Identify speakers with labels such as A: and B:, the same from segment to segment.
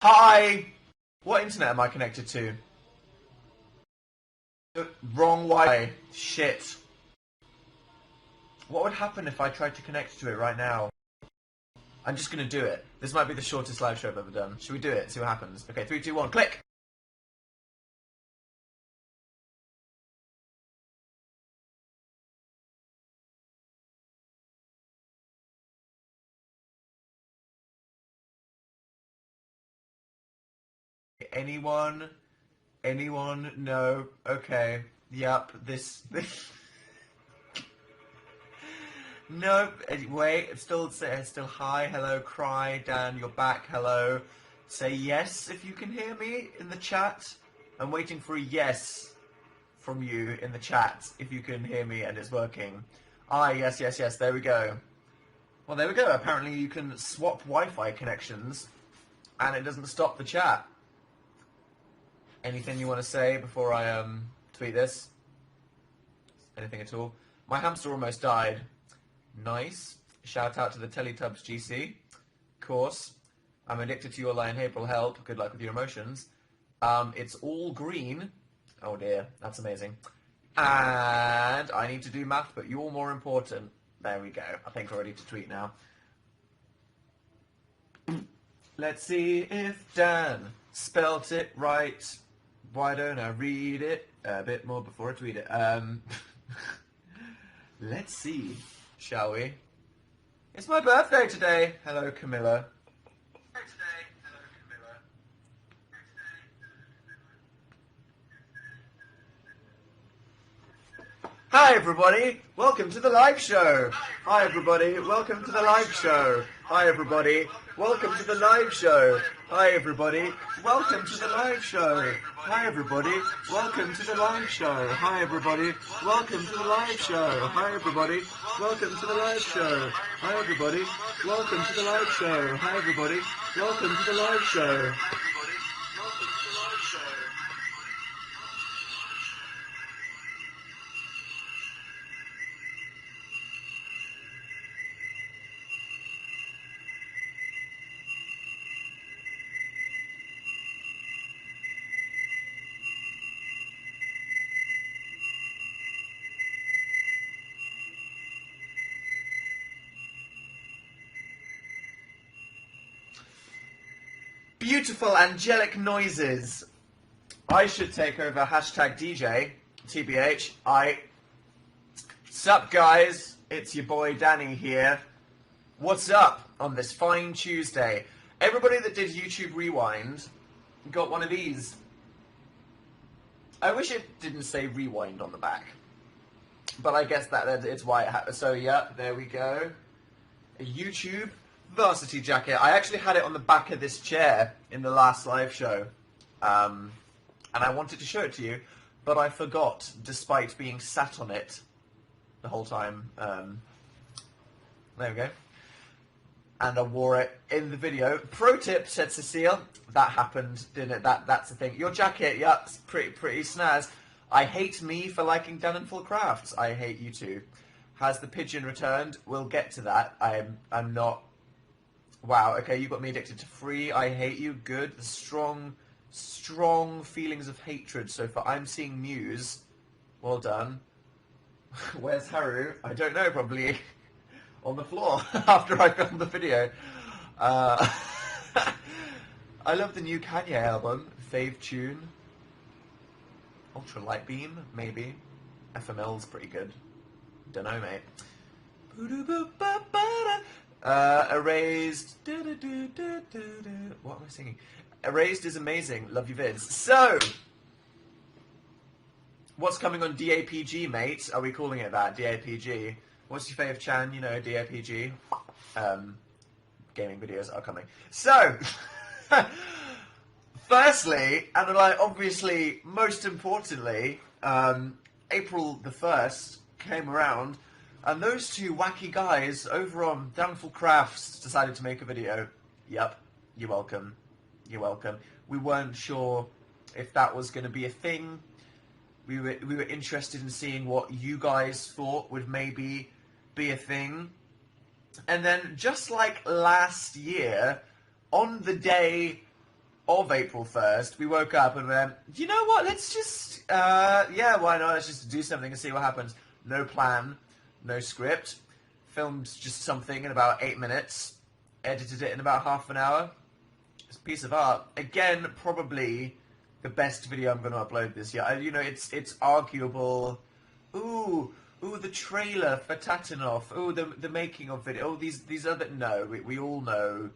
A: Hi! What internet am I connected to? Wrong Wi-Fi. Shit. What would happen if I tried to connect to it right now? I'm just gonna do it. This might be the shortest live show I've ever done. Should we do it? See what happens. Okay, 3, 2, 1, click! Anyone? Anyone? No. Okay. Yep. This. No. Wait. It's still hi. Hello. Cry. Dan. You're back. Hello. Say yes if you can hear me in the chat. I'm waiting for a yes from you in the chat if you can hear me and it's working. Ah, yes, yes, yes. There we go. Well, there we go. Apparently you can swap Wi-Fi connections and it doesn't stop the chat. Anything you want to say before I tweet this? Anything at all? My hamster almost died. Nice. Shout out to the Teletubs GC. Of course. I'm addicted to your line, April help. Good luck with your emotions. It's all green. Oh dear, that's amazing. And I need to do math, but you're more important. There we go. I think we're ready to tweet now. Let's see if Dan spelt it right. Why don't I read it a bit more before I tweet it? Let's see, shall we? It's my birthday today. Hello, Camilla. Hi everybody, welcome to the live show. Hi everybody, welcome to the live show. Hi everybody, welcome to the live show. Hi everybody, welcome to the live show. Hi everybody, welcome to the live show. Hi everybody, welcome to the live show. Hi everybody, welcome to the live show. Hi everybody, welcome to the live show. Hi everybody, welcome to the live show. Beautiful angelic noises. I should take over hashtag DJ, TBH. Sup guys, it's your boy Danny here. What's up on this fine Tuesday? Everybody that did YouTube Rewind got one of these. I wish it didn't say Rewind on the back. But I guess that it's why it happened. So yeah, there we go. A YouTube varsity jacket. I actually had it on the back of this chair in the last live show. And I wanted to show it to you, but I forgot, despite being sat on it the whole time. There we go. And I wore it in the video. Pro tip, said Cecile. That happened, didn't it? That's the thing. Your jacket, yeah, it's pretty snaz. I hate me for liking Dan and Full Crafts. I hate you too. Has the pigeon returned? We'll get to that. I'm not. Wow, okay, you got me addicted to free. I hate you. Good. Strong feelings of hatred so far. I'm seeing Muse. Well done. Where's Haru? I don't know, probably on the floor after I filmed the video. I love the new Kanye album. Fave tune. Ultra Light Beam, maybe. FML's pretty good. Dunno, mate. Erased. What am I singing? Erased is amazing. Love you vids. So, what's coming on DAPG, mate? Are we calling it that? DAPG. What's your fave, Chan? You know, DAPG. Gaming videos are coming. So, firstly, and like obviously, most importantly, April the 1st came around. And those two wacky guys over on Downfall Crafts decided to make a video. Yep, you're welcome. You're welcome. We weren't sure if that was going to be a thing. We were interested in seeing what you guys thought would maybe be a thing. And then, just like last year, on the day of April 1st, we woke up and went, you know what, let's just, yeah, why not, let's just do something and see what happens. No plan, no script, filmed just something in about 8 minutes, edited it in about half an hour. It's a piece of art. Again, probably the best video I'm going to upload this year. You know, it's arguable. Ooh, the trailer for Tatanov. Ooh, the making of video. Oh, these other. No, we all know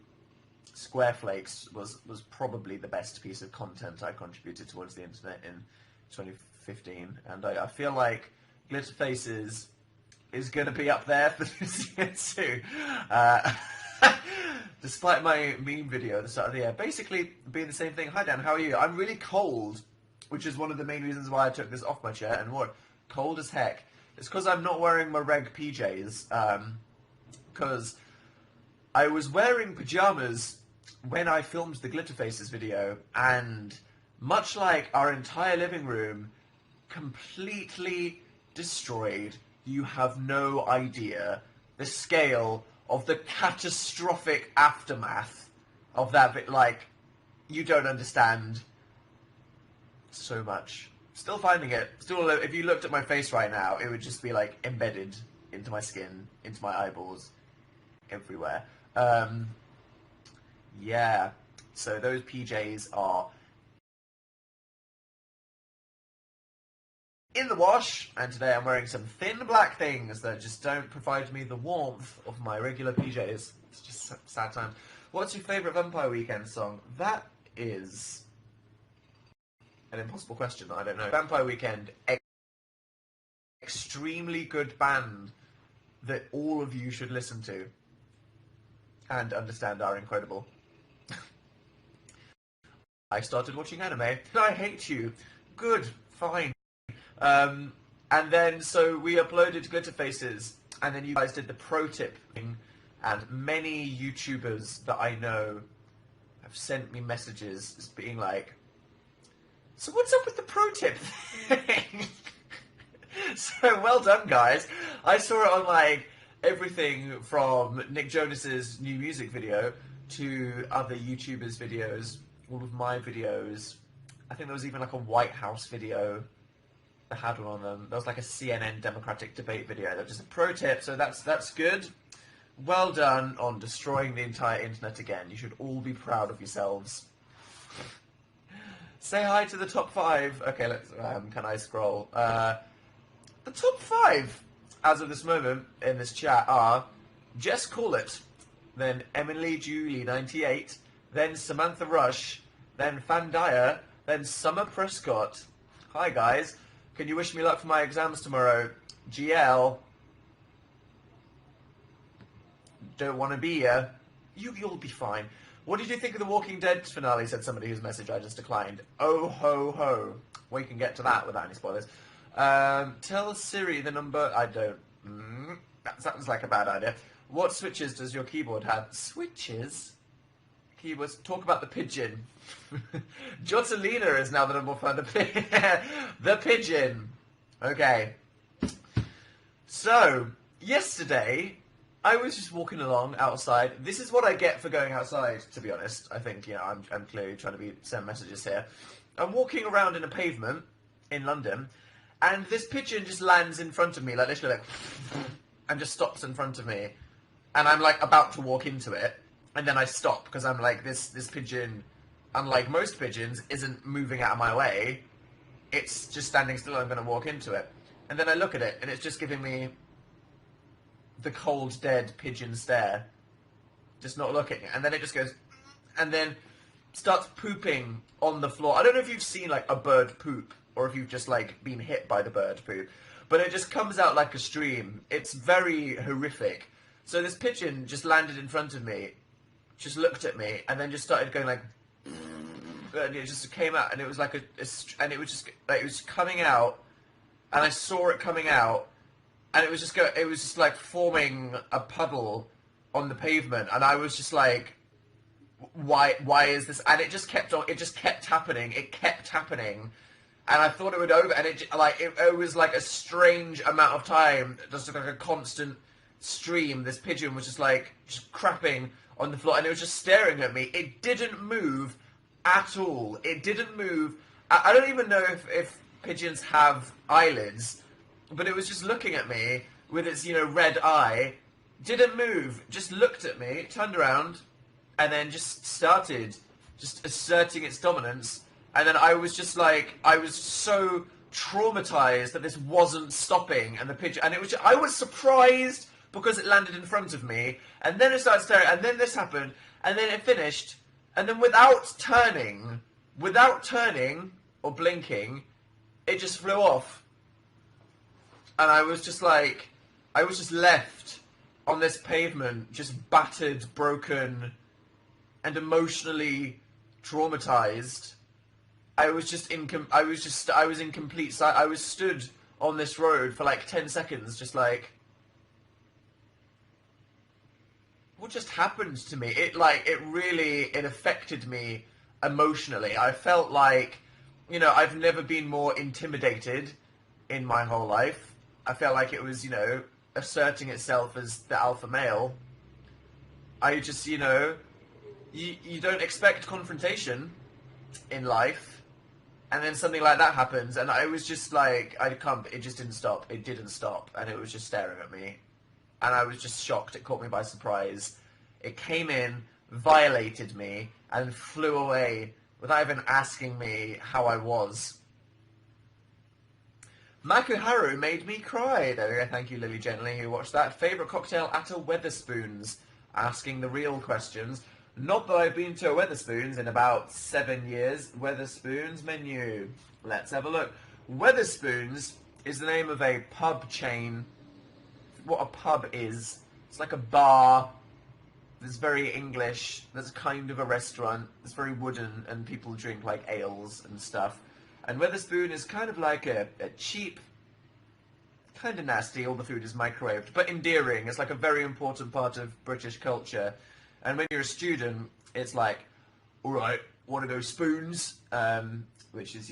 A: Squareflakes was probably the best piece of content I contributed towards the internet in 2015, and I feel like Glitter Faces is going to be up there for this year too. Despite my meme video at the start of the year, basically being the same thing. Hi Dan, how are you? I'm really cold, which is one of the main reasons why I took this off my chair and wore it. Cold as heck. It's because I'm not wearing my reg PJs, because I was wearing pyjamas when I filmed the Glitter Faces video, and much like our entire living room, completely destroyed. You have no idea the scale of the catastrophic aftermath of that bit. Like, you don't understand so much. Still finding it. Still, if you looked at my face right now, it would just be like embedded into my skin, into my eyeballs, everywhere. Yeah. So those PJs are in the wash, and today I'm wearing some thin black things that just don't provide me the warmth of my regular PJs. It's just sad times. What's your favourite Vampire Weekend song? That is an impossible question. I don't know. Vampire Weekend, extremely good band that all of you should listen to and understand are incredible. I started watching anime. I hate you. Good, fine. And then, so we uploaded Glitter Faces, and then you guys did the pro tip thing, and many YouTubers that I know have sent me messages just being like, so what's up with the pro tip thing? So well done, guys. I saw it on like everything from Nick Jonas's new music video to other YouTubers' videos, all of my videos. I think there was even like a White House video that had one on them. There was like a CNN Democratic debate video. That was just a pro tip, so that's good. Well done on destroying the entire internet again. You should all be proud of yourselves. Say hi to the top 5. Okay, let's. Can I scroll? The top 5, as of this moment in this chat, are Jess Call It, then Emily Julie 98, then Samantha Rush, then Fan Dyer, then Summer Prescott. Hi guys. Can you wish me luck for my exams tomorrow? GL. Don't want to be here. You'll be fine. What did you think of the Walking Dead finale, said somebody whose message I just declined. Oh ho ho. We can get to that without any spoilers. Tell Siri the number... I don't... that sounds like a bad idea. What switches does your keyboard have? Switches? Keyboards. Talk about the pigeon. Jotalina is now the number 1. The pigeon. Okay. So, yesterday, I was just walking along outside. This is what I get for going outside, to be honest. I think, you know, I'm clearly trying to send messages here. I'm walking around in a pavement in London, and this pigeon just lands in front of me, like literally like, and just stops in front of me. And I'm like about to walk into it, and then I stop, because I'm like, this pigeon, unlike most pigeons, isn't moving out of my way. It's just standing still, and I'm going to walk into it. And then I look at it, and it's just giving me the cold, dead pigeon stare. Just not looking. And then it just goes, and then starts pooping on the floor. I don't know if you've seen, like, a bird poop, or if you've just, like, been hit by the bird poop. But it just comes out like a stream. It's very horrific. So this pigeon just landed in front of me, just looked at me, and then just started going like, and it just came out, and it was like and it was just like, it was coming out, and I saw it coming out, and it was just like forming a puddle on the pavement, and I was just like, why is this? And it just kept happening. It kept happening. And I thought it would over, and it was like a strange amount of time, just like a constant stream. This pigeon was just crapping on the floor, and it was just staring at me. It didn't move at all. It didn't move. I don't even know if pigeons have eyelids, but it was just looking at me with its, red eye. Didn't move. Just looked at me, turned around, and then just started just asserting its dominance. And then I was just like, I was so traumatized that this wasn't stopping, and the pigeon, and it was, I was surprised because it landed in front of me, and then it started staring, and then this happened, and then it finished, and then without turning or blinking, it just flew off. And I was just like, I was just left on this pavement, just battered, broken, and emotionally traumatized. I was in complete silence. I was stood on this road for like 10 seconds, just like, what just happened to me? It affected me emotionally. I felt like, I've never been more intimidated in my whole life. I felt like it was, asserting itself as the alpha male. I just, you don't expect confrontation in life. And then something like that happens, and I was just like, it just didn't stop. It didn't stop, and it was just staring at me. And I was just shocked. It caught me by surprise. It came in, violated me, and flew away without even asking me how I was. Makuharu made me cry. There we go. Thank you, Lily Gently, who watched that. Favourite cocktail at a Wetherspoons? Asking the real questions. Not that I've been to a Wetherspoons in about 7 years. Wetherspoons menu. Let's have a look. Wetherspoons is the name of a pub chain. What a pub is. It's like a bar. It's very English. There's kind of a restaurant. It's very wooden, and people drink like ales and stuff. And Wetherspoon is kind of like a cheap, kind of nasty. All the food is microwaved, but endearing. It's like a very important part of British culture. And when you're a student, it's like, all right, one of those spoons, which is,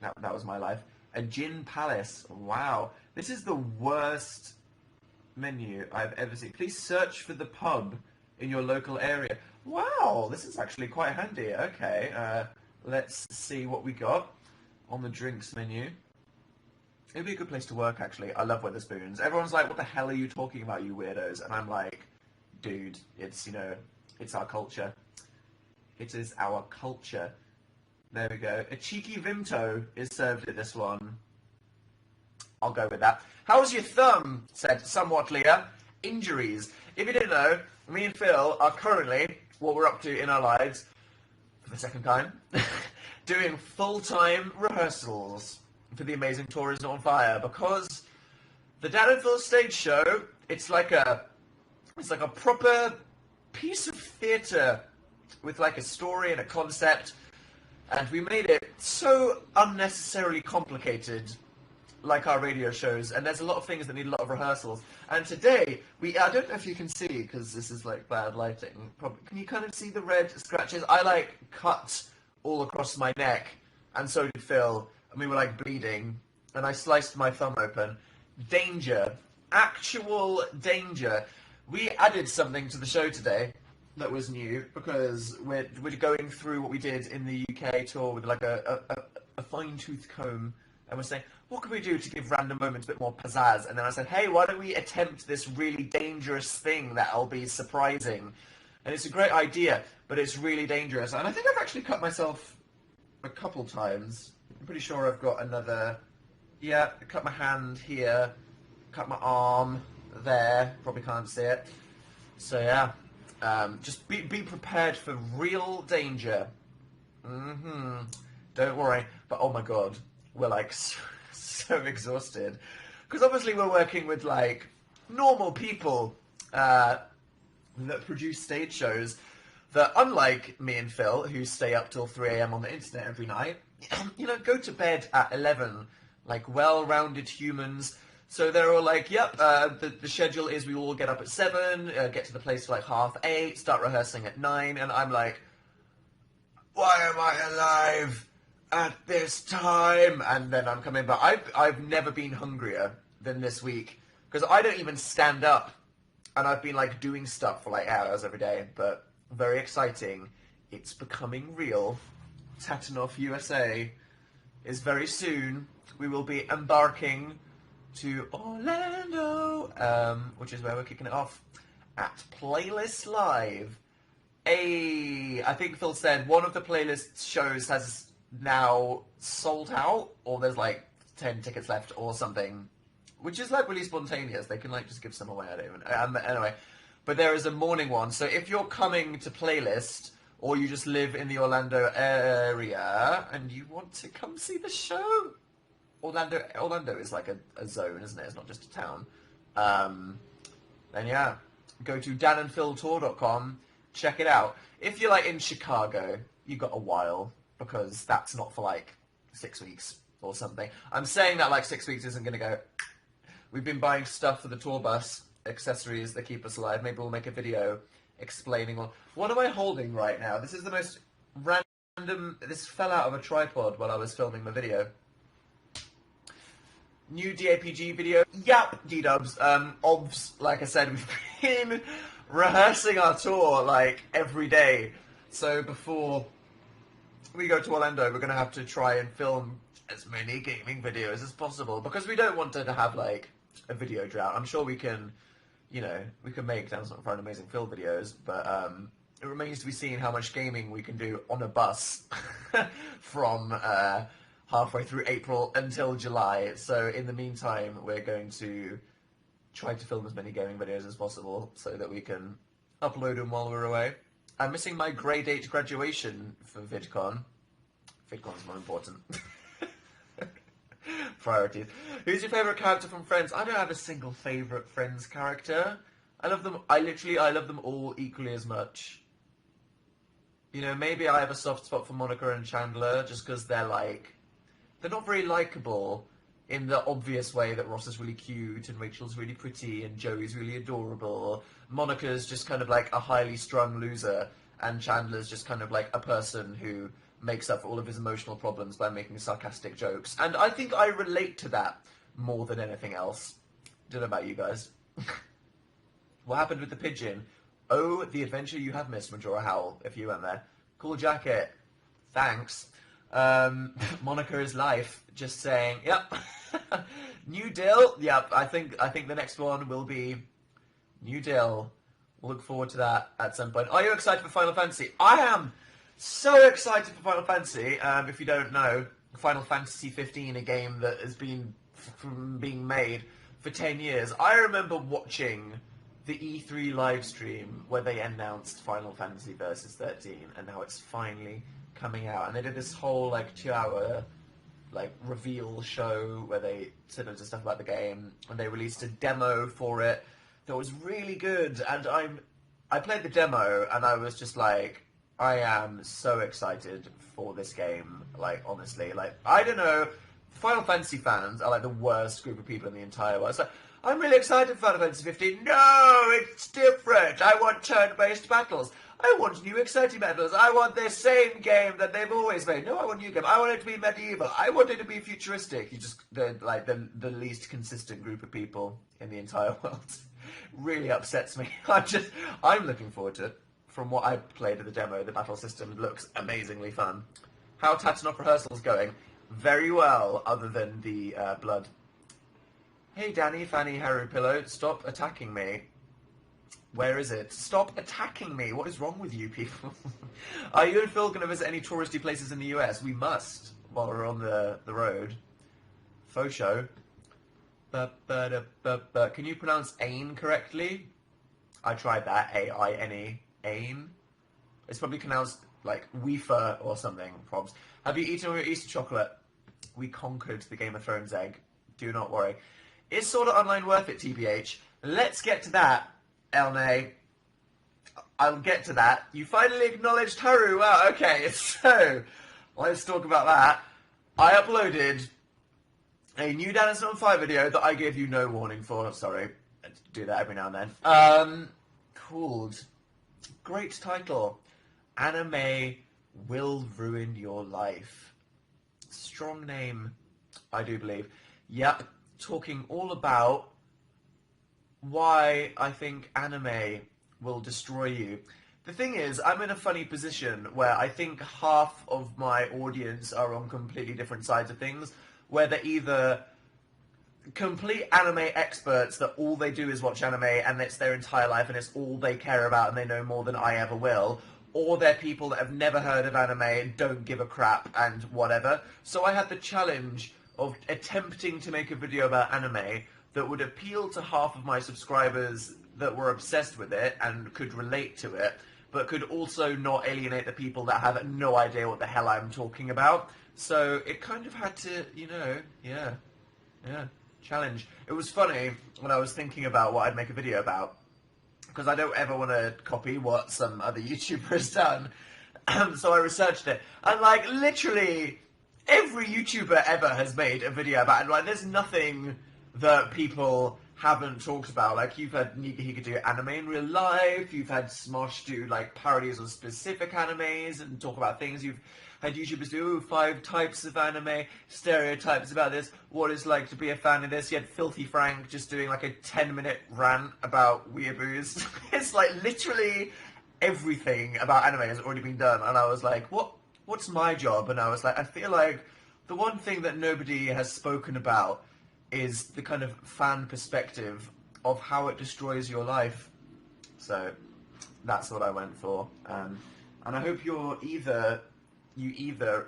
A: that was my life. A gin palace. Wow. This is the worst menu I've ever seen. Please search for the pub in your local area. Wow, this is actually quite handy. Okay, let's see what we got on the drinks menu. It'd be a good place to work, actually. I love Wetherspoons. Everyone's like, what the hell are you talking about, you weirdos? And I'm like, dude, it's, it's our culture. It is our culture. There we go. A cheeky Vimto is served at this one. I'll go with that. How's your thumb? Said somewhat Leah. Injuries. If you didn't know, me and Phil are currently, what we're up to in our lives, for the second time, doing full-time rehearsals for the amazing tour is on fire, because the Dan and Phil stage show, it's like a proper piece of theatre with like a story and a concept, and we made it so unnecessarily complicated, like our radio shows, and there's a lot of things that need a lot of rehearsals. And today, I don't know if you can see, because this is like bad lighting, probably, can you kind of see the red scratches? I like cut all across my neck, and so did Phil, and we were like bleeding, and I sliced my thumb open. Danger. Actual danger. We added something to the show today that was new, because we're going through what we did in the UK tour with like a fine-tooth comb, and we're saying, what can we do to give random moments a bit more pizzazz? And then I said, hey, why don't we attempt this really dangerous thing that'll be surprising? And it's a great idea, but it's really dangerous. And I think I've actually cut myself a couple times. I'm pretty sure I've got another... Yeah, I cut my hand here, cut my arm there. Probably can't see it. So yeah, just be prepared for real danger. Don't worry. But oh my god, we're like so exhausted, because obviously we're working with like normal people that produce stage shows that, unlike me and Phil, who stay up till 3 a.m. on the internet every night, go to bed at 11, like well-rounded humans. So they're all like, yep, the schedule is we all get up at 7, get to the place for like 8:30, start rehearsing at 9, and I'm like, why am I alive at this time? And then I'm coming back. I've never been hungrier than this week, because I don't even stand up, and I've been like doing stuff for like hours every day. But very exciting, it's becoming real. Tatanoff USA is very soon. We will be embarking to Orlando, which is where we're kicking it off, at Playlist Live. I think Phil said one of the playlist shows has now sold out, or there's like 10 tickets left or something, which is like really spontaneous. They can like just give some away. I don't even anyway, but there is a morning one, so if you're coming to Playlist or you just live in the Orlando area and you want to come see the show, Orlando is like a zone, isn't it? It's not just a town. Then yeah, go to danandphiltour.com, check it out. If you're like in Chicago, you got a while, because that's not for like 6 weeks or something. I'm saying that like 6 weeks isn't going to go. We've been buying stuff for the tour bus, accessories that keep us alive. Maybe we'll make a video explaining what am I holding right now? This is the most random. This fell out of a tripod while I was filming the video. New DAPG video. Yep, D-dubs. Obvs, like I said, we've been rehearsing our tour like every day. So before we go to Orlando, we're going to have to try and film as many gaming videos as possible, because we don't want to have like a video drought. I'm sure we can, you know, we can make Danisnotonfire and Amazing Phil videos, but it remains to be seen how much gaming we can do on a bus from halfway through April until July. So in the meantime, we're going to try to film as many gaming videos as possible so that we can upload them while we're away. I'm missing my grade 8 graduation for VidCon. VidCon's more important. Priorities. Who's your favourite character from Friends? I don't have a single favourite Friends character. I love them. I love them all equally as much. You know, maybe I have a soft spot for Monica and Chandler just because they're not very likeable in the obvious way that Ross is really cute and Rachel's really pretty and Joey's really adorable. Monica's just kind of like a highly strung loser, and Chandler's just kind of like a person who makes up for all of his emotional problems by making sarcastic jokes. And I think I relate to that more than anything else. Don't know about you guys. What happened with the pigeon? Oh, the adventure you have missed, Majora Howell, if you went there. Cool jacket. Thanks. Monica is life. Just saying. Yep. New Deal. Yep. I think the next one will be New Deal. We'll look forward to that at some point. Are you excited for Final Fantasy? I am so excited for Final Fantasy. If you don't know, Final Fantasy 15, a game that has been being made for 10 years. I remember watching the E3 live stream where they announced Final Fantasy Versus 13, and now it's finally coming out. And they did this whole like 2-hour like reveal show where they said loads of stuff about the game, and they released a demo for it that was really good. And I played the demo, and I was just like, I am so excited for this game. Like, honestly, like, I don't know, Final Fantasy fans are like the worst group of people in the entire world. So I'm really excited for Final Fantasy 15. No, it's different. I want turn-based battles. I want new exciting battles. I want the same game that they've always made. No, I want a new game. I want it to be medieval. I want it to be futuristic. They're like the least consistent group of people in the entire world. Really upsets me. I'm looking forward to it. From what I played at the demo, the battle system looks amazingly fun. How Tatanoff rehearsals going? Very well, other than the blood. Hey Danny, Fanny, Harry Pillow, stop attacking me. Where is it? Stop attacking me. What is wrong with you people? Are you and Phil going to visit any touristy places in the US? We must, while we're on the road. Faux show. Can you pronounce Ain correctly? I tried that. A-I-N-E. Ain. It's probably pronounced like Weefer or something. Probs. Have you eaten all your Easter chocolate? We conquered the Game of Thrones egg. Do not worry. Is Sword Art Online worth it, TBH? Let's get to that, Elnay. I'll get to that. You finally acknowledged Haru. Wow, okay. So, let's talk about that. I uploaded a new Danisnotonfire video that I gave you no warning for. Sorry. I do that every now and then. Called... Great title. Anime Will Ruin Your Life. Strong name, I do believe. Yep. Talking all about why I think anime will destroy you. The thing is, I'm in a funny position where I think half of my audience are on completely different sides of things, where they're either complete anime experts that all they do is watch anime and it's their entire life and it's all they care about and they know more than I ever will, or they're people that have never heard of anime, don't give a crap and whatever. So I had the challenge of attempting to make a video about anime that would appeal to half of my subscribers that were obsessed with it and could relate to it, but could also not alienate the people that have no idea what the hell I'm talking about. So it kind of had to, yeah, challenge. It was funny when I was thinking about what I'd make a video about, because I don't ever want to copy what some other YouTuber has done. So I researched it, and like literally every YouTuber ever has made a video about it. Like, there's nothing that people haven't talked about. Like, you've had Niga do anime in real life, you've had Smosh do like parodies on specific animes and talk about things. You've had YouTubers do 5 types of anime, stereotypes about this, what it's like to be a fan of this. You had Filthy Frank just doing like a 10-minute rant about weeaboos. It's like literally everything about anime has already been done, and I was like, what's my job? And I was like, I feel like the one thing that nobody has spoken about is the kind of fan perspective of how it destroys your life. So that's what I went for. And I hope you either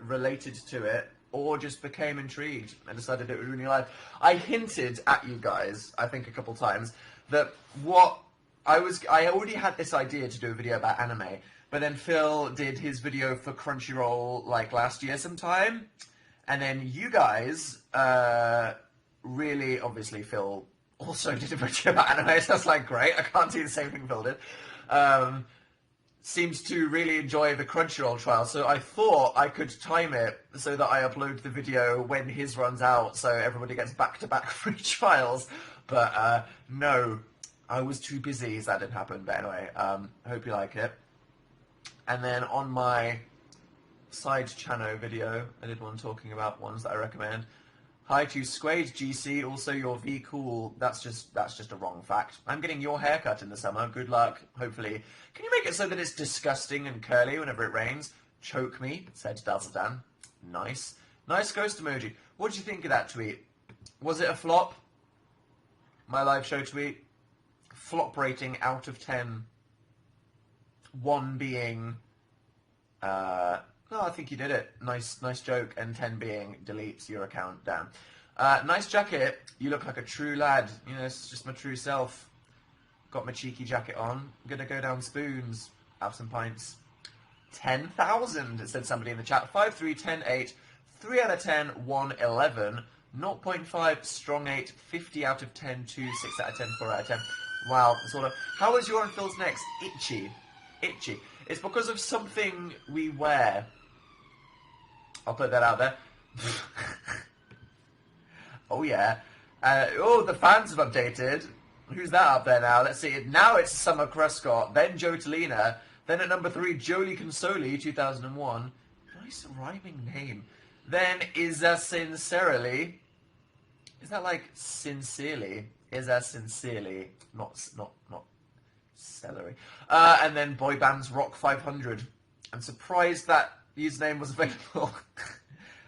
A: related to it or just became intrigued and decided it would ruin your life. I hinted at you guys, I think a couple times, that I already had this idea to do a video about anime, but then Phil did his video for Crunchyroll like last year sometime, and then you guys, really, obviously Phil also did a video about anime, so that's like great, I can't do the same thing Phil did. Seems to really enjoy the Crunchyroll trial, so I thought I could time it so that I upload the video when his runs out, so everybody gets back-to-back free trials, but no, I was too busy, so that didn't happen. But anyway, I hope you like it. And then on my side channel video, I did one talking about ones that I recommend. Hi to Squade GC, also your V cool. That's just a wrong fact. I'm getting your haircut in the summer. Good luck. Hopefully. Can you make it so that it's disgusting and curly whenever it rains? Choke me, said Dalsadan. Nice. Nice ghost emoji. What did you think of that tweet? Was it a flop? My live show tweet. Flop rating out of 10. 1 being no, I think you did it. Nice joke. And 10 being delete your account. Damn. Nice jacket. You look like a true lad. You know, it's just my true self. Got my cheeky jacket on. I'm gonna go down spoons. Have some pints. 10,000, said somebody in the chat. 5, 3, 10, 8. 3 out of 10, 1, 11. 0.5, strong 8. 50 out of 10, 2, 6 out of 10, 4 out of 10. Wow. Sort of. How was your and Phil's next? Itchy. It's because of something we wear. I'll put that out there. Oh, yeah. The fans have updated. Who's that up there now? Let's see. Now it's Summer Prescott, then Joe Tolina, then at number 3, Jolie Consoli, 2001. Nice rhyming name. Then Isa Sincerely. Is that like sincerely? Isa Sincerely. Not celery. And then Boy Bands Rock 500. I'm surprised that username was available.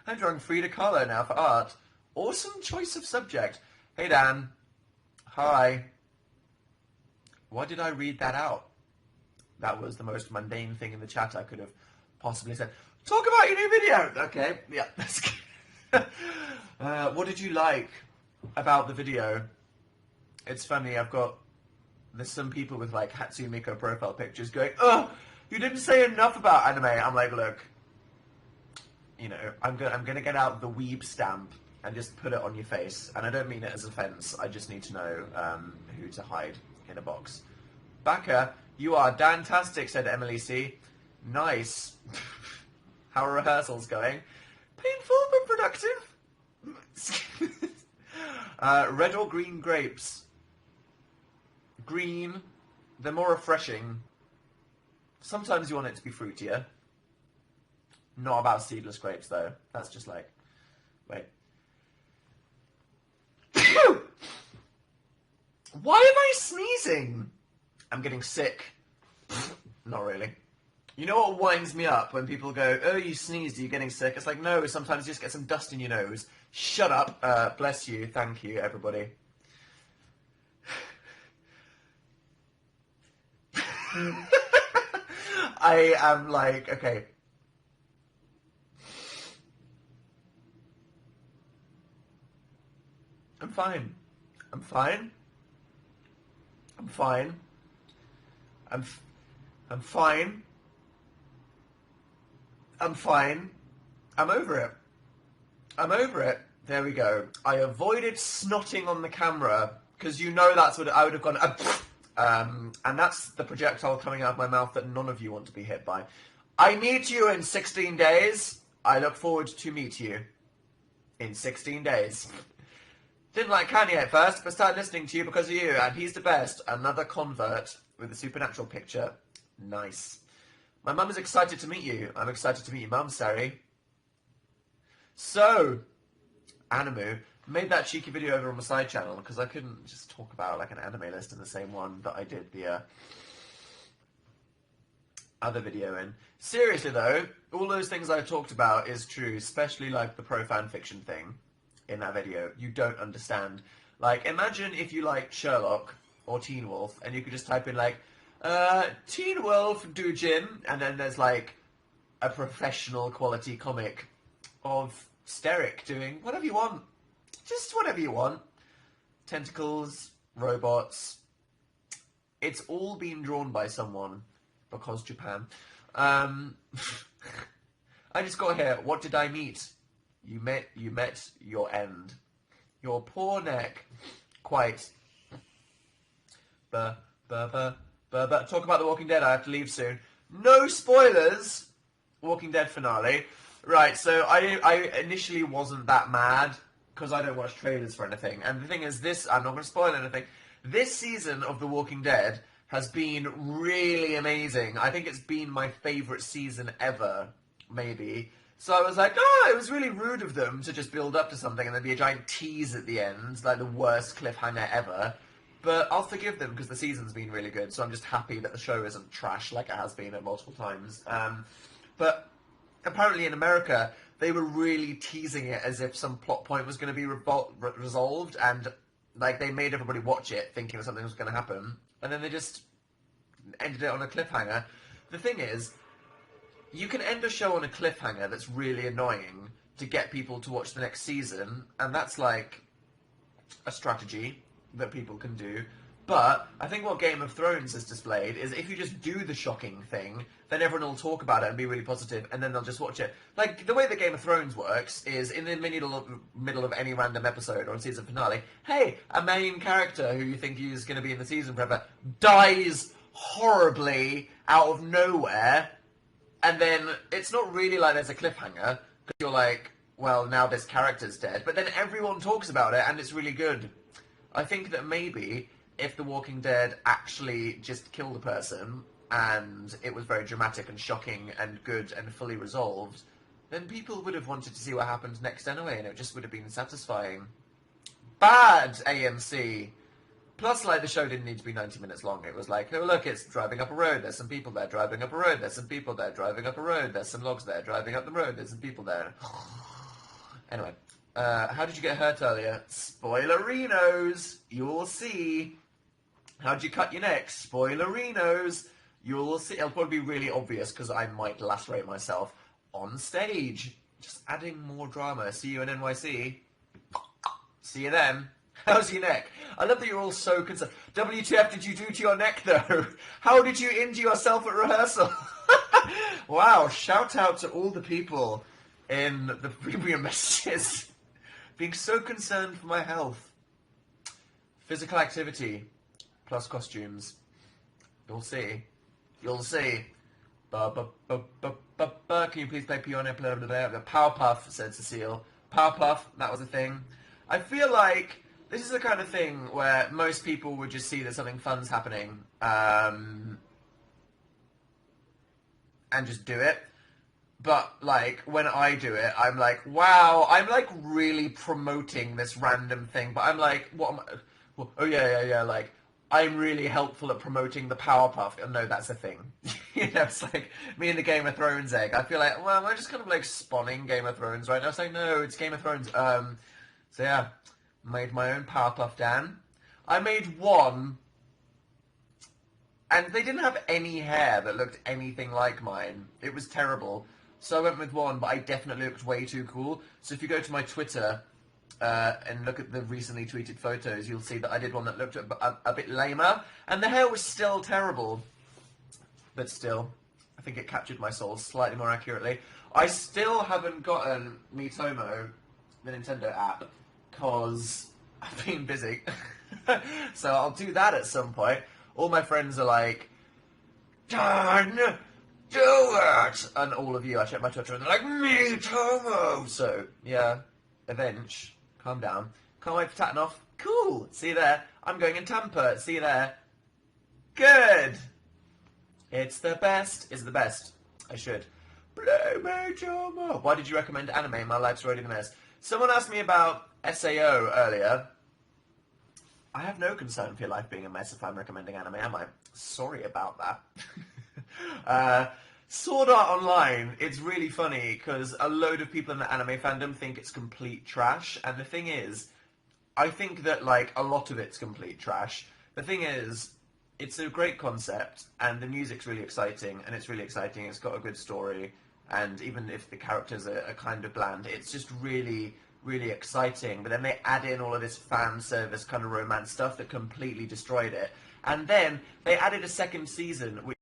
A: I'm drawing Frida Kahlo now for art. Awesome choice of subject. Hey Dan. Hi. Why did I read that out? That was the most mundane thing in the chat I could have possibly said. Talk about your new video! Okay, yeah, that's good. What did you like about the video? It's funny, there's some people with like Hatsune Miku profile pictures going, oh, you didn't say enough about anime. I'm like, look, you know, I'm gonna get out the weeb stamp and just put it on your face. And I don't mean it as offense. I just need to know who to hide in a box. Baka, you are dantastic, said Emily C. Nice. How are rehearsals going? Painful but productive. Red or green grapes? Green. They're more refreshing. Sometimes you want it to be fruitier. Not about seedless grapes, though. That's just like... Wait. Why am I sneezing? I'm getting sick. Not really. You know what winds me up when people go, oh, you sneezed, are you getting sick? It's like, no, sometimes you just get some dust in your nose. Shut up. Bless you. Thank you, everybody. I am like, okay. I'm fine. I'm fine. I'm fine. I'm fine. I'm fine. I'm over it. I'm over it. There we go. I avoided snotting on the camera because you know that's what I would have gone. And that's the projectile coming out of my mouth that none of you want to be hit by. I meet you in 16 days. I look forward to meet you in 16 days. Didn't like Kanye at first, but started listening to you because of you, and he's the best. Another convert with a supernatural picture. Nice. My mum is excited to meet you. I'm excited to meet your mum, Sari. So, Animu made that cheeky video over on my side channel because I couldn't just talk about like an anime list in the same one that I did the other video in. Seriously though, all those things I talked about is true, especially like the pro fan fiction thing in that video. You don't understand. Like, imagine if you liked Sherlock or Teen Wolf and you could just type in like, Teen Wolf Doujin, and then there's like a professional quality comic of Steric doing whatever you want. Just whatever you want. Tentacles, robots. It's all been drawn by someone because Japan. I just got here. What did I meet? You met your end. Your poor neck. Quite. Talk about The Walking Dead. I have to leave soon. No spoilers. Walking Dead finale. Right, so I initially wasn't that mad because I don't watch trailers for anything. And the thing is, I'm not going to spoil anything. This season of The Walking Dead has been really amazing. I think it's been my favourite season ever, maybe. So I was like, oh, it was really rude of them to just build up to something and then be a giant tease at the end, like the worst cliffhanger ever. But I'll forgive them because the season's been really good, so I'm just happy that the show isn't trash like it has been at multiple times. But apparently in America, they were really teasing it as if some plot point was going to be resolved, and like they made everybody watch it thinking that something was going to happen, and then they just ended it on a cliffhanger. The thing is, you can end a show on a cliffhanger that's really annoying to get people to watch the next season, and that's like a strategy that people can do. But I think what Game of Thrones has displayed is if you just do the shocking thing, then everyone will talk about it and be really positive, and then they'll just watch it. Like, the way that Game of Thrones works is in the middle of any random episode or season finale, hey, a main character who you think is going to be in the season forever dies horribly out of nowhere, and then it's not really like there's a cliffhanger, because you're like, well, now this character's dead, but then everyone talks about it, and it's really good. I think that maybe if The Walking Dead actually just killed a person and it was very dramatic and shocking and good and fully resolved, then people would have wanted to see what happened next anyway, and it just would have been satisfying. Bad AMC. Plus, like, the show didn't need to be 90 minutes long. It was like, oh, look, it's driving up a road. There's some people there driving up a road. There's some people there driving up a road. There's some logs there driving up the road. There's some people there. Anyway, how did you get hurt earlier? Spoilerinos. You'll see. How'd you cut your neck? Spoilerinos. You'll see. It'll probably be really obvious because I might lacerate myself on stage. Just adding more drama. See you in NYC. See you then. How's your neck? I love that you're all so concerned. WTF did you do to your neck, though? How did you injure yourself at rehearsal? Wow, shout out to all the people in the premium messages being so concerned for my health. Physical activity plus costumes. You'll see. You'll see. Can you please play Piano? Powerpuff, said Cecile. Powerpuff, that was a thing. I feel like this is the kind of thing where most people would just see that something fun's happening and just do it. But, like, when I do it, I'm like, wow, I'm, like, really promoting this random thing. But I'm like, what am I... Oh, yeah, like, I'm really helpful at promoting the Powerpuff. No, that's a thing. You know, it's like me and the Game of Thrones egg. I feel like, well, am I just kind of like spawning Game of Thrones right now? It's like, no, it's Game of Thrones. So yeah, made my own Powerpuff Dan. I made one, and they didn't have any hair that looked anything like mine. It was terrible. So I went with one, but I definitely looked way too cool. So if you go to my Twitter and look at the recently tweeted photos, you'll see that I did one that looked a bit lamer, and the hair was still terrible. But still, I think it captured my soul slightly more accurately. I still haven't gotten Miitomo, the Nintendo app, because I've been busy. So I'll do that at some point. All my friends are like, Dan, do it! And all of you, I check my Twitter, and they're like, Miitomo! So, yeah, Avenge. Calm down. Can't wait for Tatanoff. Cool. See you there. I'm going in Tampa. See you there. Good. It's the best. It's the best. I should. Play me, Tomo. Why did you recommend anime? My life's already a mess. Someone asked me about SAO earlier. I have no concern for your life being a mess if I'm recommending anime, am I? Sorry about that. Sword Art Online, it's really funny because a load of people in the anime fandom think it's complete trash, and the thing is, I think that like a lot of it's complete trash. The thing is, it's a great concept, and the music's really exciting, and it's really exciting, it's got a good story, and even if the characters are kind of bland, it's just really, really exciting. But then they add in all of this fan service kind of romance stuff that completely destroyed it. And then they added a second season, which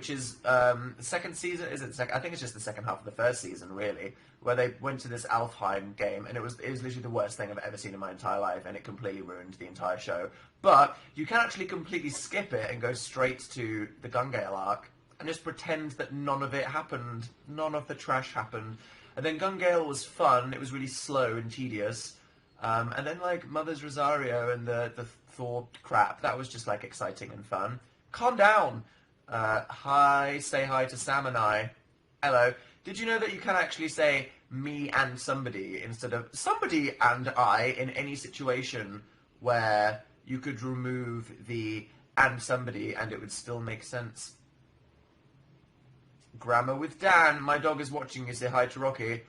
A: is the second season. Is it the second? I think it's just the second half of the first season, really, where they went to this Alfheim game, and it was literally the worst thing I've ever seen in my entire life, and it completely ruined the entire show. But you can actually completely skip it and go straight to the Gun-Gale arc, and just pretend that none of it happened, none of the trash happened. And then Gun-Gale was fun. It was really slow and tedious. And then like Mother's Rosario and the Thor crap, that was just like exciting and fun. Calm down. Hi, say hi to Sam and I. Hello. Did you know that you can actually say me and somebody instead of somebody and I in any situation where you could remove the and somebody and it would still make sense? Grammar with Dan. My dog is watching you. Say hi to Rocky.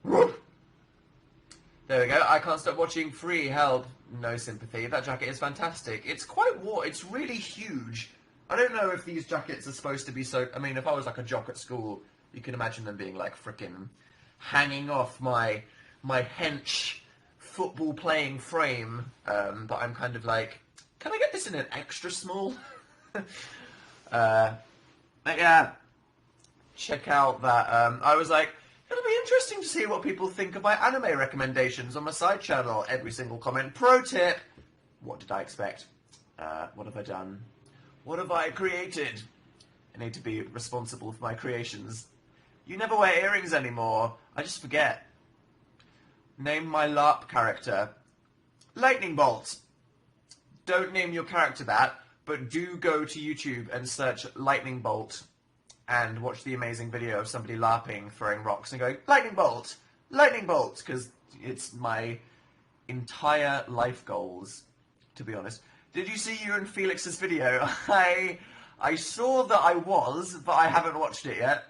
A: There we go. I can't stop watching. Free help. No sympathy. That jacket is fantastic. It's quite warm. It's really huge. I don't know if these jackets are supposed to be so... I mean, if I was like a jock at school, you can imagine them being like frickin' hanging off my hench football-playing frame. But I'm kind of like, can I get this in an extra small? But yeah, check out that. I was like, it'll be interesting to see what people think of my anime recommendations on my side channel. Every single comment. Pro tip. What did I expect? What have I done? What have I created? I need to be responsible for my creations. You never wear earrings anymore. I just forget. Name my LARP character. Lightning Bolt. Don't name your character that, but do go to YouTube and search Lightning Bolt and watch the amazing video of somebody LARPing, throwing rocks and going, Lightning Bolt! Lightning Bolt! Because it's my entire life goals, to be honest. Did you see you and Felix's video? I saw that I was, but I haven't watched it yet.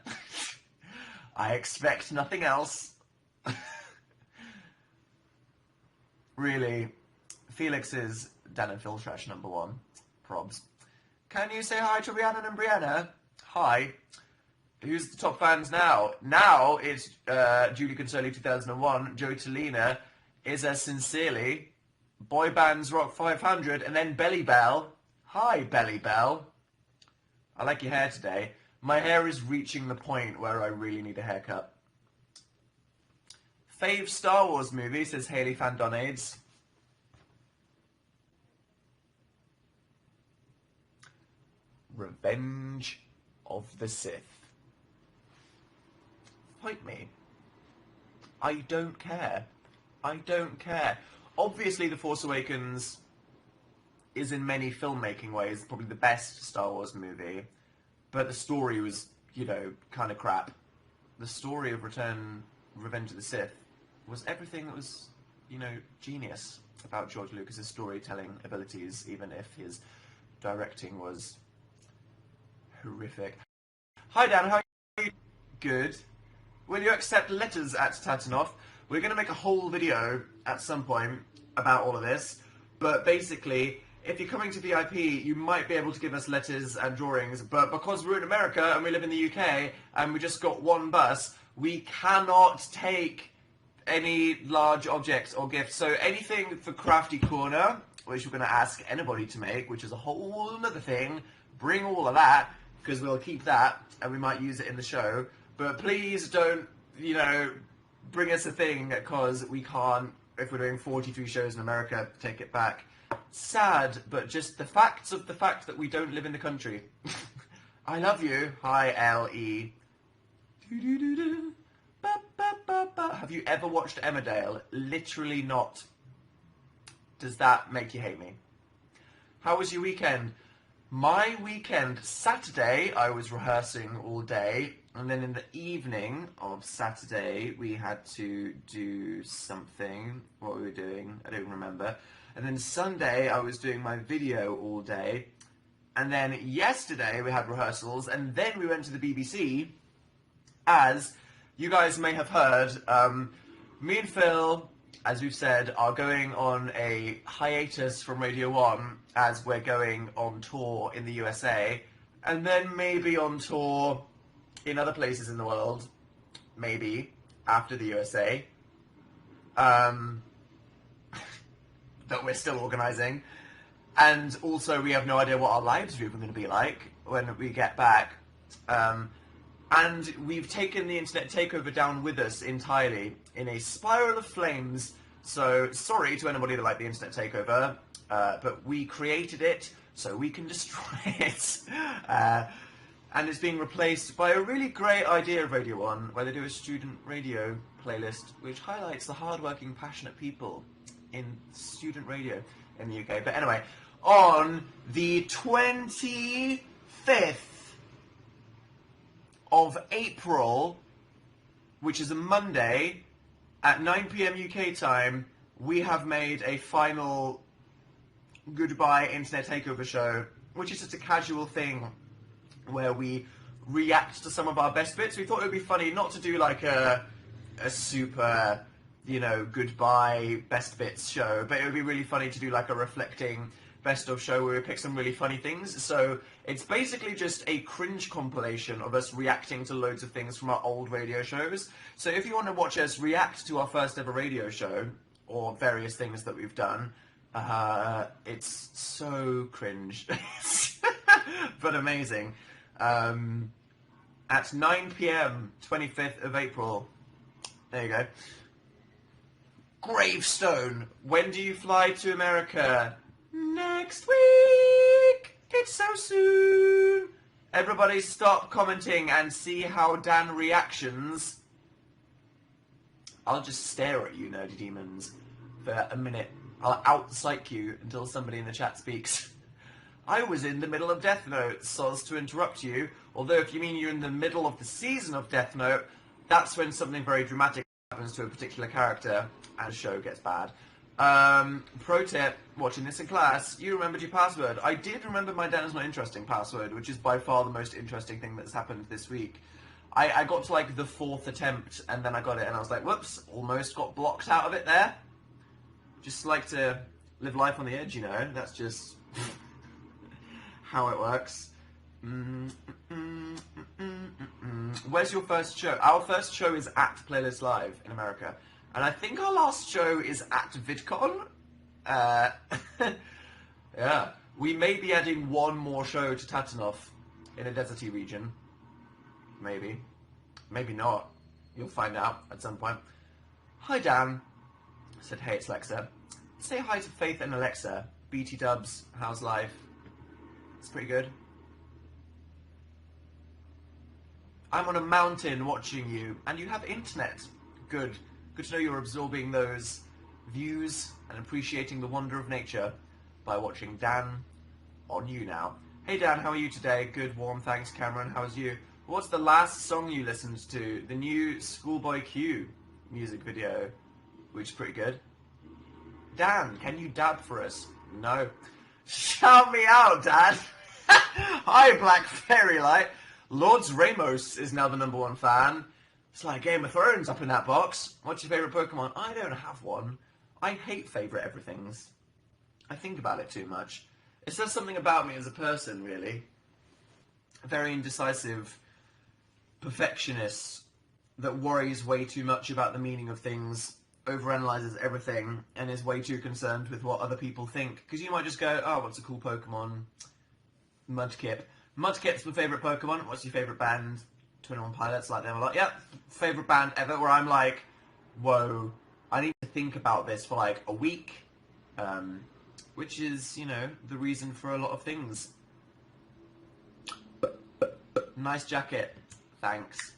A: I expect nothing else. Really, Felix is Dan and Phil Trash #1. Probs. Can you say hi to Rhiannon and Brianna? Hi. Who's the top fans now? Now it's Julie Consoli 2001, Joey Tolina, Is As Sincerely, Boy Bands Rock 500, and then Belly Bell. Hi, Belly Bell. I like your hair today. My hair is reaching the point where I really need a haircut. Fave Star Wars movie, says Hayley Fandonades. Revenge of the Sith. Fight me. I don't care. I don't care. Obviously, The Force Awakens is in many filmmaking ways probably the best Star Wars movie, but the story was, you know, kind of crap. The story of Revenge of the Sith was everything that was, you know, genius about George Lucas's storytelling abilities, even if his directing was horrific. Hi Dan, how are you? Good. Will you accept letters at Tatanoff? We're going to make a whole video at some point about all of this, but basically, if you're coming to VIP, you might be able to give us letters and drawings, but because we're in America and we live in the UK and we just got one bus, we cannot take any large objects or gifts. So anything for Crafty Corner, which we're going to ask anybody to make, which is a whole other thing, bring all of that, because we'll keep that and we might use it in the show. But please don't, you know, bring us a thing, because we can't, if we're doing 43 shows in America, take it back. Sad, but just the facts of the fact that we don't live in the country. I love you. Hi, L.E. Have you ever watched Emmerdale? Literally not. Does that make you hate me? How was your weekend? My weekend, Saturday, I was rehearsing all day, and then in the evening of Saturday, we had to do something. What we were doing, I don't remember. And then Sunday, I was doing my video all day. And then yesterday, we had rehearsals, and then we went to the BBC, as you guys may have heard, me and Phil, as we've said, are going on a hiatus from Radio 1 as we're going on tour in the USA, and then maybe on tour in other places in the world, maybe, after the USA, that we're still organising. And also we have no idea what our lives are even going to be like when we get back. And we've taken the Internet Takeover down with us entirely in a spiral of flames. So, sorry to anybody that liked the Internet Takeover, but we created it so we can destroy it. And it's being replaced by a really great idea of Radio 1, where they do a student radio playlist, which highlights the hard-working, passionate people in student radio in the UK. But anyway, on the 25th of April, which is a Monday, at 9 PM UK time, we have made a final goodbye Internet Takeover show, which is just a casual thing where we react to some of our best bits. We thought it would be funny not to do like a super, you know, goodbye best bits show, but it would be really funny to do like a reflecting best of show where we pick some really funny things. So it's basically just a cringe compilation of us reacting to loads of things from our old radio shows. So if you want to watch us react to our first ever radio show, or various things that we've done, it's so cringe, but amazing. At 9 PM, 25th of April. There you go. Gravestone. When do you fly to America? Next week! It's so soon! Everybody stop commenting and see how Dan reactions. I'll just stare at you, nerdy demons, for a minute. I'll out-psych you until somebody in the chat speaks. I was in the middle of Death Note, so as to interrupt you, although if you mean you're in the middle of the season of Death Note, that's when something very dramatic happens to a particular character and the show gets bad. Pro tip, watching this in class, you remembered your password. I did remember my Dan is not interesting password, which is by far the most interesting thing that's happened this week. I got to like the 4th attempt and then I got it and I was like, whoops, almost got blocked out of it there. Just like to live life on the edge, you know, that's just how it works. Where's your first show? Our first show is at Playlist Live in America. And I think our last show is at VidCon. Yeah. We may be adding one more show to Tatanoff in a deserty region. Maybe. Maybe not. You'll find out at some point. Hi, Dan. I said, hey, it's Lexa. Say hi to Faith and Alexa. BT Dubs, how's life? It's pretty good. I'm on a mountain watching you, and you have internet. Good. Good to know you're absorbing those views and appreciating the wonder of nature by watching Dan on YouNow. Hey Dan, how are you today? Good, warm, thanks Cameron. How's you? What's the last song you listened to? The new Schoolboy Q music video, which is pretty good. Dan, can you dab for us? No. Shout me out, Dad. Hi, Black Fairy Light. Lords Ramos is now the #1 fan. It's like Game of Thrones up in that box. What's your favourite Pokemon? I don't have one. I hate favourite everythings. I think about it too much. It says something about me as a person, really. Very indecisive perfectionist that worries way too much about the meaning of things, overanalyzes everything, and is way too concerned with what other people think. Because you might just go, oh, what's a cool Pokemon? Mudkip. Mudkip's my favourite Pokemon. What's your favourite band? 21 Pilots, like them a lot. Yep, favourite band ever, where I'm like, whoa, I need to think about this for like a week. Which is, you know, the reason for a lot of things. Nice jacket. Thanks.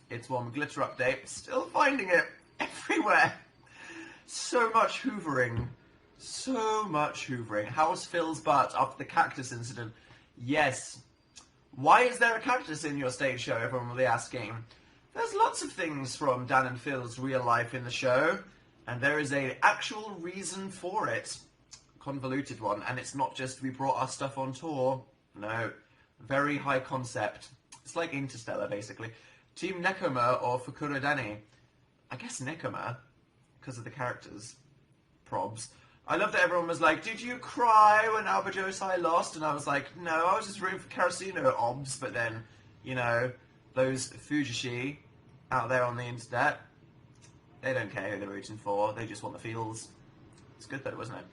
A: It's one glitter update. Still finding it everywhere. So much hoovering. So much hoovering. How's Phil's butt after the cactus incident? Yes. Why is there a cactus in your stage show? Everyone will be asking. There's lots of things from Dan and Phil's real life in the show, and there is an actual reason for it. Convoluted one, and it's not just we brought our stuff on tour. No. Very high concept. It's like Interstellar, basically. Team Nekoma or Fukuro Dani? I guess Nekoma, because of the characters. Probs. I love that everyone was like, did you cry when Albajosai lost? And I was like, no, I was just rooting for Karasuno obs, but then, you know, those Fujishi out there on the internet, they don't care who they're rooting for, they just want the feels. It's good though, wasn't it?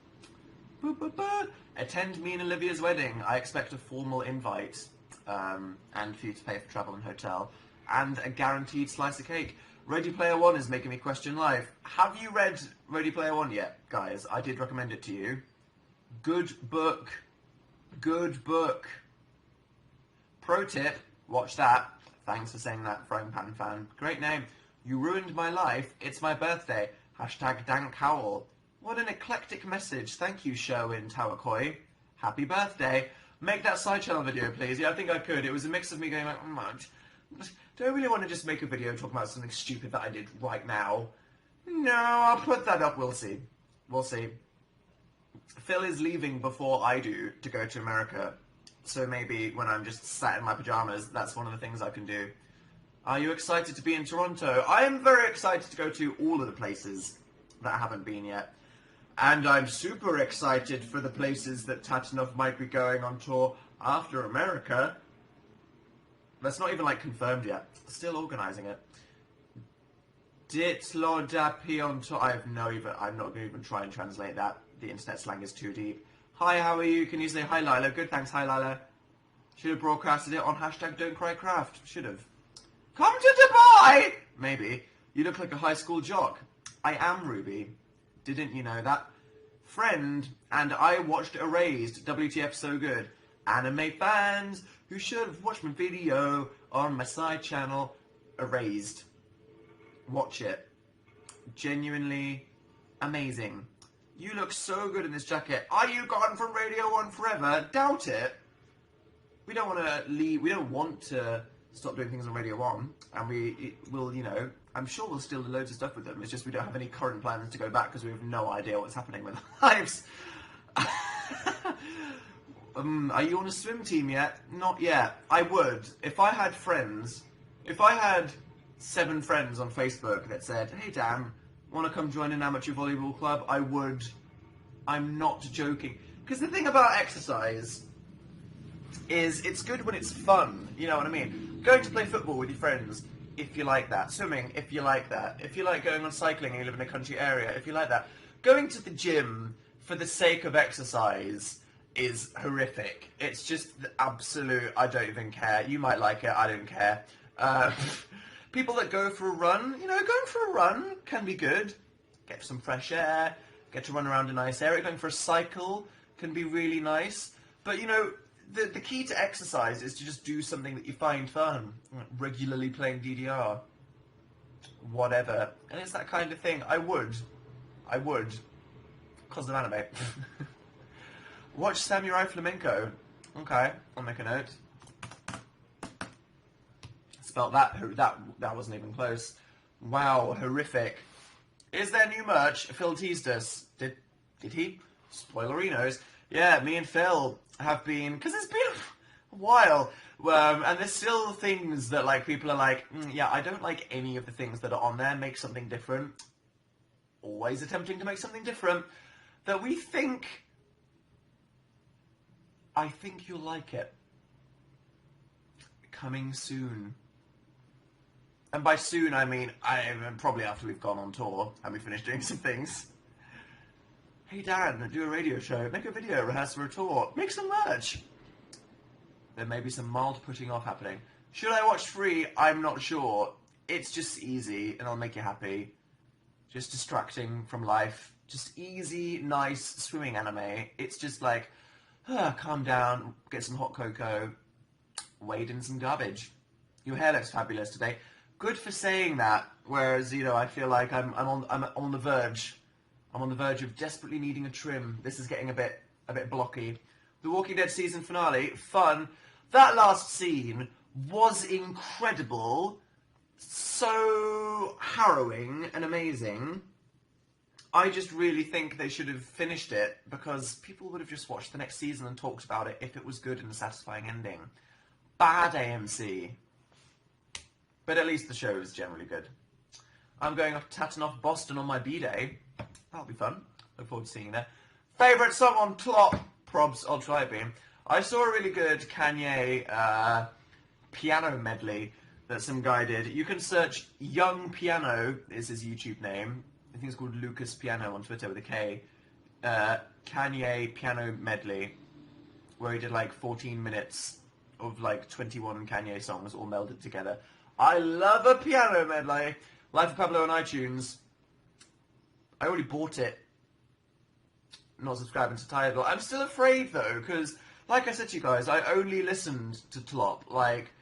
A: Boop, boop, boop. Attend me and Olivia's wedding. I expect a formal invite, and for you to pay for travel and hotel, and a guaranteed slice of cake. Ready Player One is making me question life. Have you read Ready Player One yet, guys? I did recommend it to you. Good book. Good book. Pro tip, watch that. Thanks for saying that, Frying Pan fan. Great name. You ruined my life. It's my birthday. Hashtag Dank Howell. What an eclectic message. Thank you, Sherwin Tawakoi. Happy birthday. Make that side channel video, please. Yeah, I think I could. It was a mix of me going like, do I really want to just make a video talking about something stupid that I did right now? No, I'll put that up. We'll see. We'll see. Phil is leaving before I do to go to America. So maybe when I'm just sat in my pajamas, that's one of the things I can do. Are you excited to be in Toronto? I am very excited to go to all of the places that I haven't been yet. And I'm super excited for the places that Tatanov might be going on tour after America. That's not even like confirmed yet. Still organising it. Ditlo da pionto. I'm not going to even try and translate that. The internet slang is too deep. Hi, how are you? Can you say hi, Lila? Good, thanks. Hi, Lila. Should have broadcasted it on hashtag Don't Cry Craft. Should have. Come to Dubai! Maybe. You look like a high school jock. I am, Ruby. Didn't you know that? Friend, and I watched Erased. WTF so good. Anime fans who should have watched my video on my side channel, Erased. Watch it. Genuinely amazing. You look so good in this jacket. Are you gone from Radio 1 forever? Doubt it. We don't want to leave. We don't want to stop doing things on Radio 1. And we will, you know, I'm sure we'll still do loads of stuff with them. It's just we don't have any current plans to go back because we have no idea what's happening with our lives. Are you on a swim team yet? Not yet. I would. If I had friends, if I had 7 friends on Facebook that said, hey Dan, want to come join an amateur volleyball club? I would. I'm not joking. Because the thing about exercise is it's good when it's fun. You know what I mean? Going to play football with your friends, if you like that. Swimming, if you like that. If you like going on cycling and you live in a country area, if you like that. Going to the gym for the sake of exercise is horrific. It's just the absolute, I don't even care. You might like it, I don't care. People that go for a run, you know, going for a run can be good. Get some fresh air, get to run around a nice area. Going for a cycle can be really nice. But, you know, the key to exercise is to just do something that you find fun. Regularly playing DDR. Whatever. And it's that kind of thing. I would. Because of anime. Watch Samurai Flamenco. Okay, I'll make a note. Spelt that wasn't even close. Wow, horrific. Is there new merch? Phil teased us. Did he? Spoilerinos. Yeah, me and Phil have been, because it's been a while, and there's still things that like people are like, yeah, I don't like any of the things that are on there. Make something different. Always attempting to make something different. That we think. I think you'll like it. Coming soon. And by soon, I mean probably after we've gone on tour and we finished doing some things. Hey Dan, do a radio show, make a video, rehearse for a tour, make some merch. There may be some mild putting off happening. Should I watch Free? I'm not sure. It's just easy and it'll make you happy. Just distracting from life. Just easy, nice swimming anime. It's just like, calm down, get some hot cocoa, wade in some garbage. Your hair looks fabulous today. Good for saying that. Whereas, you know, I feel like I'm on the verge. I'm on the verge of desperately needing a trim. This is getting a bit blocky. The Walking Dead season finale, fun. That last scene was incredible. So harrowing and amazing. I just really think they should have finished it because people would have just watched the next season and talked about it if it was good and a satisfying ending. Bad AMC. But at least the show is generally good. I'm going off tatting off Boston on my B-Day. That'll be fun. Look forward to seeing you there. Favourite song on Plop? Probs, I'll try it being. I saw a really good Kanye piano medley that some guy did. You can search Young Piano, is his YouTube name. I think it's called Lucas Piano on Twitter with a K. Kanye piano medley, where he did like 14 minutes of like 21 Kanye songs all melded together. I love a piano medley. Life of Pablo on iTunes. I already bought it. Not subscribing to Tidal. I'm still afraid though, because like I said to you guys, I only listened to Tlop like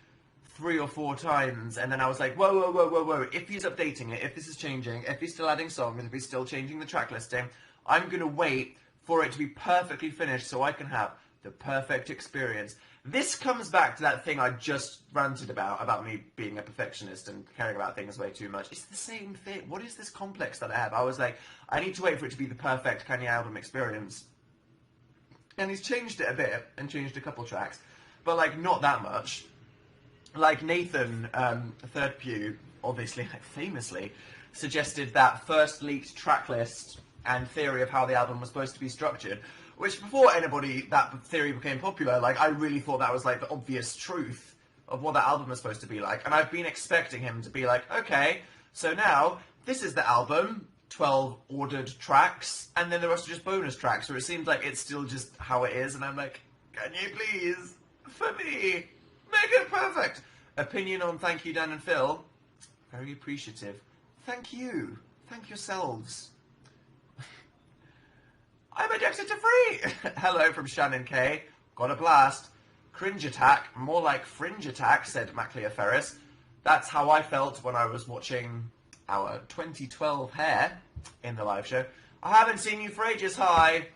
A: 3 or 4 times, and then I was like, whoa. If he's updating it, if this is changing, if he's still adding songs, if he's still changing the track listing, I'm going to wait for it to be perfectly finished so I can have the perfect experience. This comes back to that thing I just ranted about me being a perfectionist and caring about things way too much. It's the same thing. What is this complex that I have? I was like, I need to wait for it to be the perfect Kanye album experience. And he's changed it a bit, and changed a couple tracks, but like not that much. Like Nathan, Third Pew, obviously, like famously, suggested that first leaked track list and theory of how the album was supposed to be structured, which before that theory became popular, like I really thought that was like the obvious truth of what that album was supposed to be like. And I've been expecting him to be like, okay, so now this is the album, 12 ordered tracks, and then the rest are just bonus tracks, so it seems like it's still just how it is, and I'm like, can you please, for me, make it perfect? Opinion on Thank You, Dan and Phil. Very appreciative. Thank you. Thank yourselves. I'm addicted to Free. Hello from Shannon K. Got a blast. Cringe attack. More like fringe attack, said Maclea Ferris. That's how I felt when I was watching our 2012 hair in the live show. I haven't seen you for ages. Hi.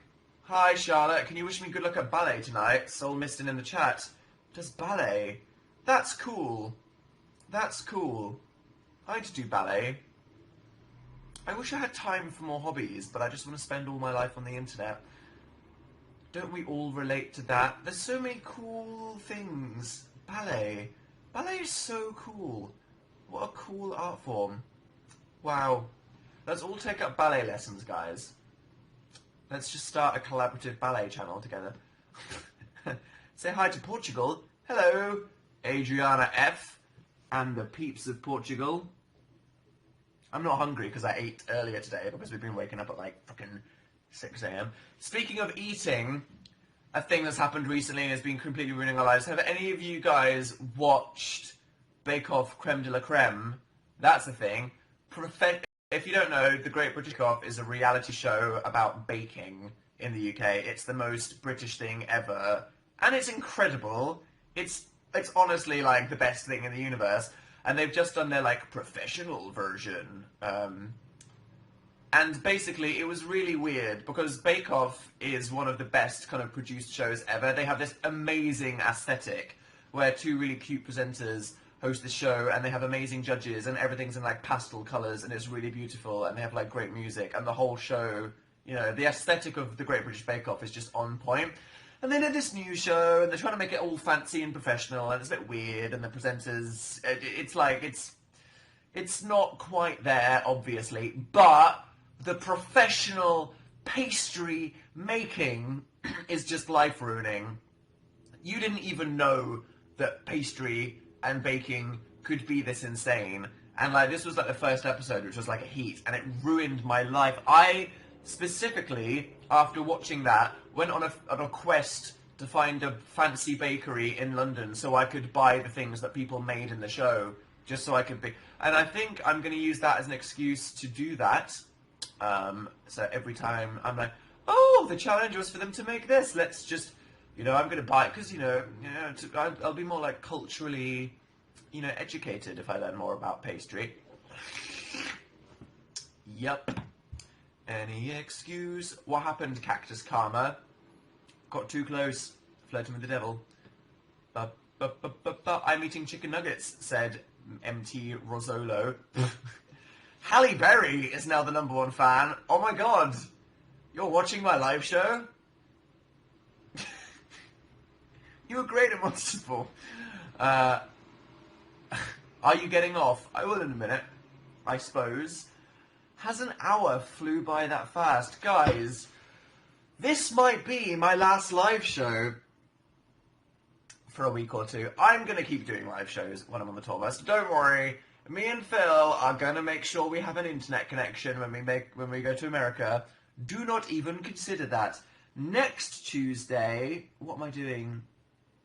A: Hi, Charlotte. Can you wish me good luck at ballet tonight? Soul Mistin in the chat. Does ballet? That's cool. That's cool. I'd do ballet. I wish I had time for more hobbies, but I just want to spend all my life on the internet. Don't we all relate to that? There's so many cool things. Ballet. Ballet is so cool. What a cool art form. Wow. Let's all take up ballet lessons, guys. Let's just start a collaborative ballet channel together. Say hi to Portugal. Hello, Adriana F. and the peeps of Portugal. I'm not hungry because I ate earlier today because we've been waking up at like fucking 6 a.m. Speaking of eating, a thing that's happened recently and has been completely ruining our lives. Have any of you guys watched Bake Off Creme de la Creme? That's a thing. If you don't know, The Great British Bake Off is a reality show about baking in the UK. It's the most British thing ever. And it's incredible. It's honestly like the best thing in the universe. And they've just done their like professional version. And basically it was really weird because Bake Off is one of the best kind of produced shows ever. They have this amazing aesthetic where 2 really cute presenters host this show, and they have amazing judges, and everything's in like pastel colours, and it's really beautiful, and they have like great music, and the whole show, you know, the aesthetic of the Great British Bake Off is just on point. And they did this new show, and they're trying to make it all fancy and professional, and it's a bit weird, and the presenters, it's not quite there, obviously, but the professional pastry making is just life-ruining. You didn't even know that pastry and baking could be this insane. And like, this was like the first episode, which was like a heat, and it ruined my life. I specifically, after watching that, went on a quest to find a fancy bakery in London so I could buy the things that people made in the show, just so I could be. And I think I'm going to use that as an excuse to do that. So every time I'm like, oh, the challenge was for them to make this. Let's just, you know, I'm going to buy it because, I'll be more like culturally, educated if I learn more about pastry. Yup. Any excuse. What happened, Cactus Karma? Got too close. Flirting with the devil. I'm eating chicken nuggets, said MT Rosolo. Halle Berry is now the #1 fan. Oh my god. You're watching my live show? You were great at Monsters Ball. Are you getting off? I will in a minute, I suppose. Has an hour flew by that fast? Guys, this might be my last live show for a week or two. I'm going to keep doing live shows when I'm on the tour bus. Don't worry. Me and Phil are going to make sure we have an internet connection when we go to America. Do not even consider that. Next Tuesday, what am I doing?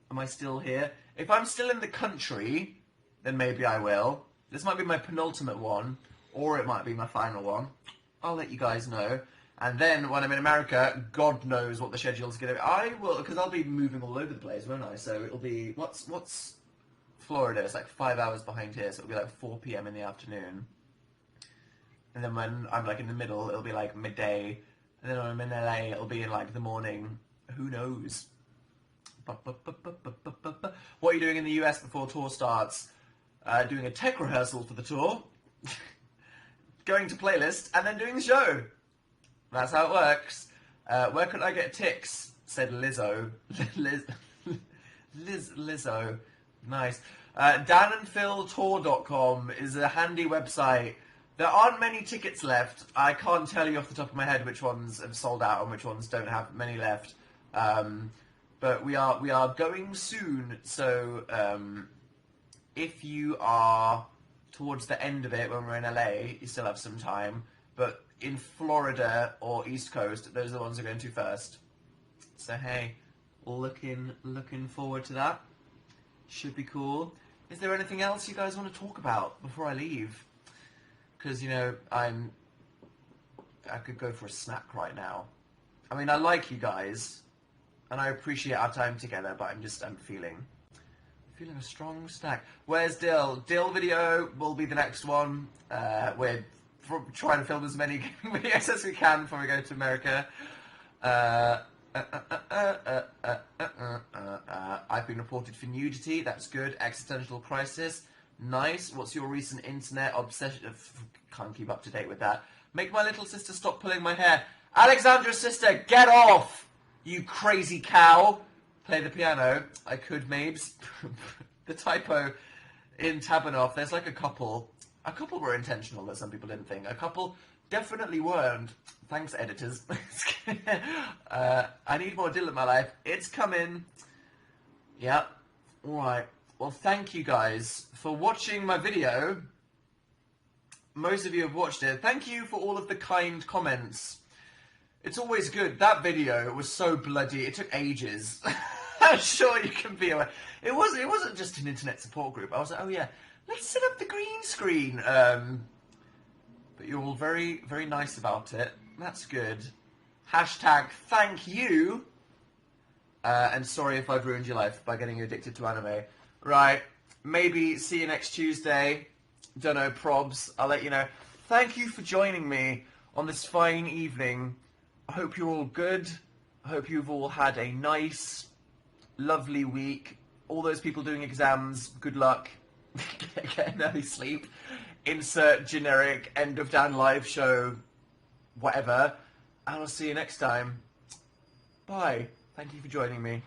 A: Am I still here? If I'm still in the country, then maybe I will. This might be my penultimate one, or it might be my final one. I'll let you guys know. And then when I'm in America, God knows what the schedule's going to be. I will, because I'll be moving all over the place, won't I? So it'll be, what's Florida? It's like 5 hours behind here, so it'll be like 4 p.m. in the afternoon. And then when I'm like in the middle, it'll be like midday. And then when I'm in LA, it'll be in like the morning. Who knows? What are you doing in the US before tour starts? Doing a tech rehearsal for the tour. Going to playlist, and then doing the show. That's how it works. Where could I get ticks? Said Lizzo. Lizzo. Nice. danandphiltour.com is a handy website. There aren't many tickets left. I can't tell you off the top of my head which ones have sold out and which ones don't have many left. But we are going soon. So if you are towards the end of it when we're in LA, you still have some time. But in Florida or East Coast, those are the ones we're going to first. So hey, looking forward to that. Should be cool. Is there anything else you guys want to talk about before I leave? Because, I could go for a snack right now. I mean, I like you guys, and I appreciate our time together, but I'm feeling a strong snack. Where's Dill? Dill video will be the next one. We're trying to film as many videos as we can before we go to America. I've been reported for nudity. That's good. Existential crisis. Nice. What's your recent internet obsession? Can't keep up to date with that. Make my little sister stop pulling my hair. Alexandra's sister, get off! You crazy cow. Play the piano. I could, Mabes. The typo in Tabanoff, there's like a couple. A couple were intentional that some people didn't think. A couple definitely weren't. Thanks, editors. I need more Dill in my life. It's coming. Yep. Alright. Well, thank you guys for watching my video. Most of you have watched it. Thank you for all of the kind comments. It's always good. That video was so bloody. It took ages. I'm sure you can be aware. It wasn't just an internet support group. I was like, oh yeah, let's set up the green screen. But you're all very, very nice about it. That's good. Hashtag thank you. And sorry if I've ruined your life by getting you addicted to anime. Right. Maybe see you next Tuesday. Don't know, probs. I'll let you know. Thank you for joining me on this fine evening. I hope you're all good. I hope you've all had a nice, lovely week. All those people doing exams, good luck. get an early sleep, insert generic end of Dan live show, whatever, and I'll see you next time. Bye. Thank you for joining me.